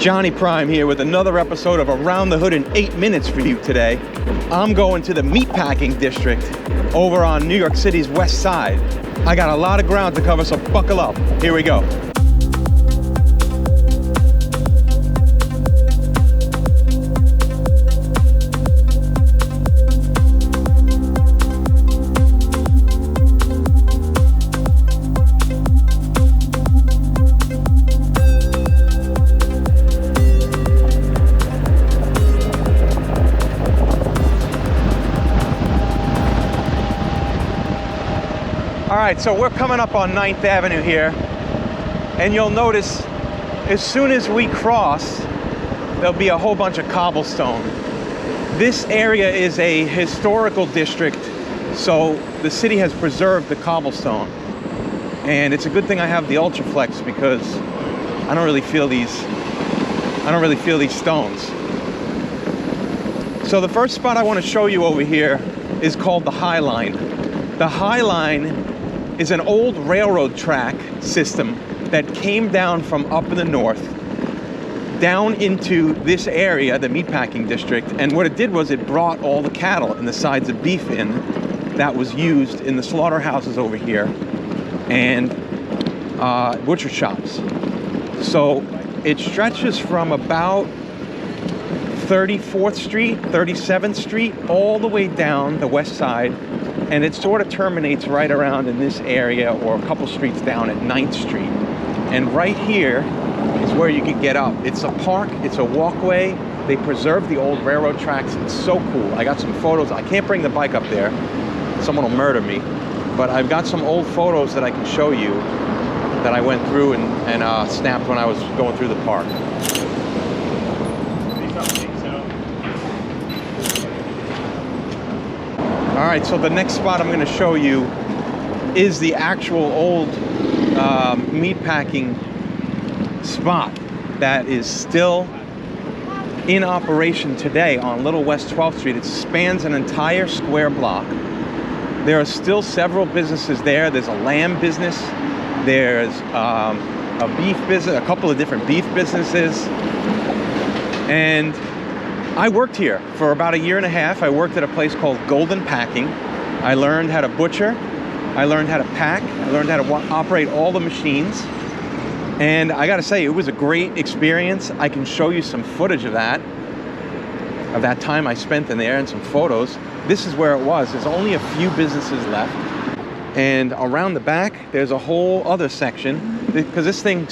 Johnny Prime here with another episode of Around the Hood in 8 minutes for you today. I'm going to the Meatpacking district over on New York City's west side. I got a lot of ground to cover, so buckle up. Here we go. All right, so we're coming up on 9th Avenue here, and you'll notice as soon as we cross, there'll be a whole bunch of cobblestone. This area is a historical district, so the city has preserved the cobblestone. And it's a good thing I have the Ultraflex because I don't really feel these stones. So the first spot I want to show you over here is called the High Line. The High Line is an old railroad track system that came down from up in the north down into this area, the Meatpacking district, and what it did was it brought all the cattle and the sides of beef in that was used in the slaughterhouses over here and butcher shops. So it stretches from about 34th Street, 37th Street, all the way down the west side, and it sort of terminates right around in this area or a couple streets down at 9th Street. And right here is where you can get up. It's a park, it's a walkway. They preserve the old railroad tracks. It's so cool. I got some photos. I can't bring the bike up there. Someone will murder me. But I've got some old photos that I can show you that I went through and snapped when I was going through the park. All right, so the next spot I'm going to show you is the actual old meatpacking spot that is still in operation today on Little West 12th Street. It spans an entire square block. There are still several businesses there. There's a lamb business. There's a beef business, a couple of different beef businesses. And I worked here for about a year and a half. I worked at a place called Golden Packing. I learned how to butcher. I learned how to pack. I learned how to operate all the machines. And I gotta say, it was a great experience. I can show you some footage of that time I spent in there and some photos. This is where it was. There's only a few businesses left. And around the back, there's a whole other section because this thing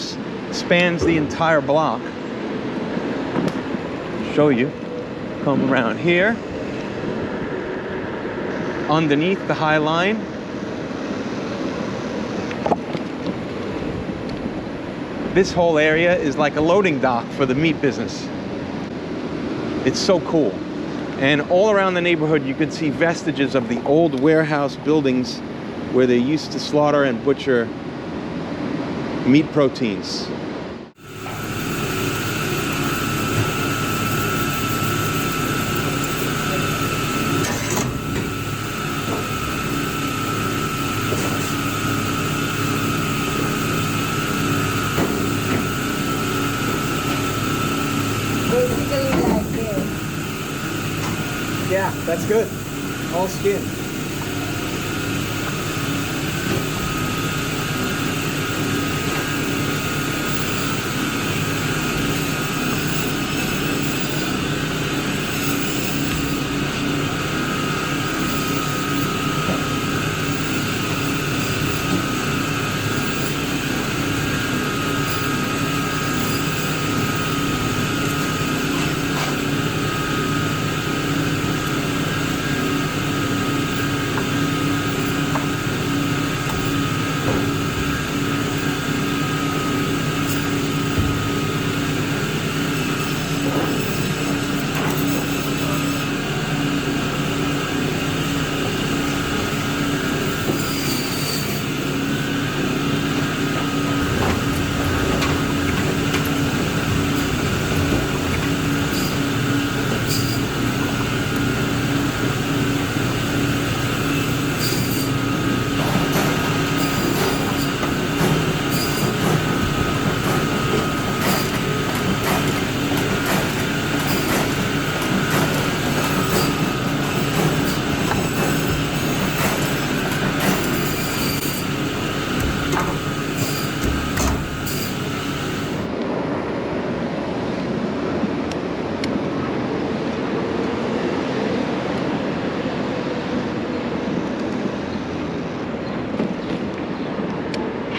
spans the entire block. Show you. Come around here, underneath the High Line. This whole area is like a loading dock for the meat business. It's so cool. And all around the neighborhood, you can see vestiges of the old warehouse buildings where they used to slaughter and butcher meat proteins. Yeah, that's good. All skin.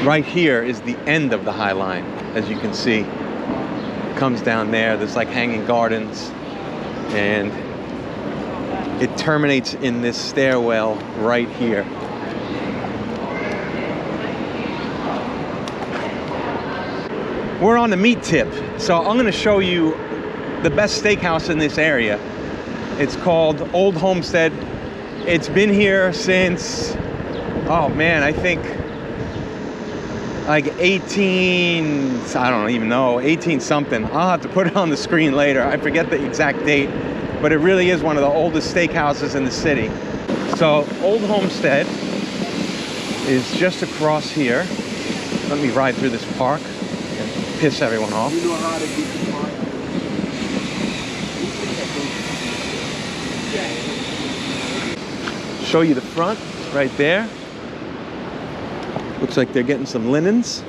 Right here is the end of the High Line, as you can see. It comes down there. There's like hanging gardens, and it terminates in this stairwell right here. We're on the meat tip, so I'm going to show you the best steakhouse in this area. It's called Old Homestead. It's been here since, oh man, I think like 18, I don't even know, 18 something. I'll have to put it on the screen later. I forget the exact date, but it really is one of the oldest steakhouses in the city. So Old Homestead is just across here. Let me ride through this park and piss everyone off. You know how to be compliant. Show you the front right there. Looks like they're getting some linens.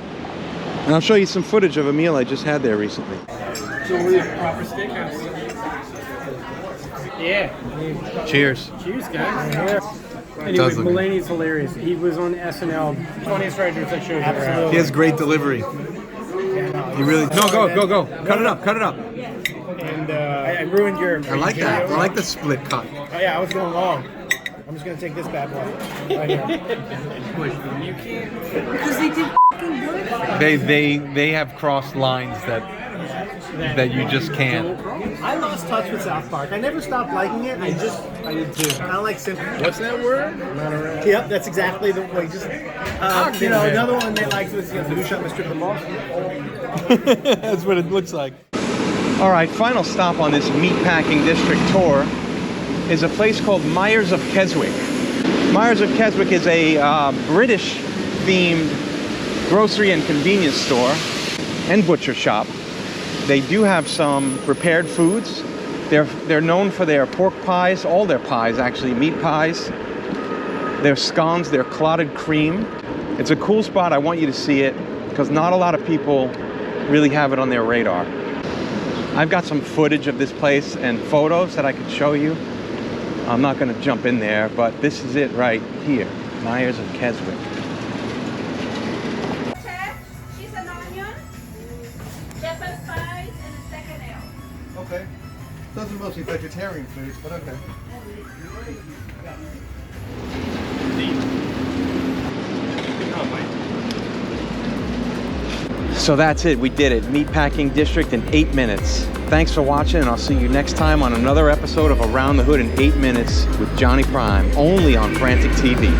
And I'll show you some footage of a meal I just had there recently. So we're proper steakhouse. Yeah. Cheers. Cheers, guys. Anyway, Mulaney's hilarious. He was on SNL. Funniest writers that shows. Absolutely. He has great delivery. He really. No, go. Cut it up. And I ruined your. I like that. I like the split cut. Oh yeah, I was going long. I'm just gonna take this bad boy. Right here. You can't. Because they did fucking good. They have crossed lines that you just can't. I lost touch with South Park. I never stopped liking it. I did too. I don't like Simpsons. What's that word? Yep, that's exactly the way. Just another one they liked was Who Shot Mr. Ball. That's what it looks like. All right, final stop on this meatpacking district tour is a place called Myers of Keswick. Myers of Keswick is a British-themed grocery and convenience store and butcher shop. They do have some prepared foods. They're known for their pork pies, all their pies actually, meat pies, their scones, their clotted cream. It's a cool spot. I want you to see it because not a lot of people really have it on their radar. I've got some footage of this place and photos that I could show you. I'm not going to jump in there, but this is it right here, Myers of Keswick. Cheese and onion, shepherd's pies, and a second ale. Okay. Those are mostly vegetarian foods, but okay. So that's it, we did it. Meatpacking District in 8 minutes. Thanks for watching, and I'll see you next time on another episode of Around the Hood in 8 Minutes with Johnny Prime, only on Frantic TV.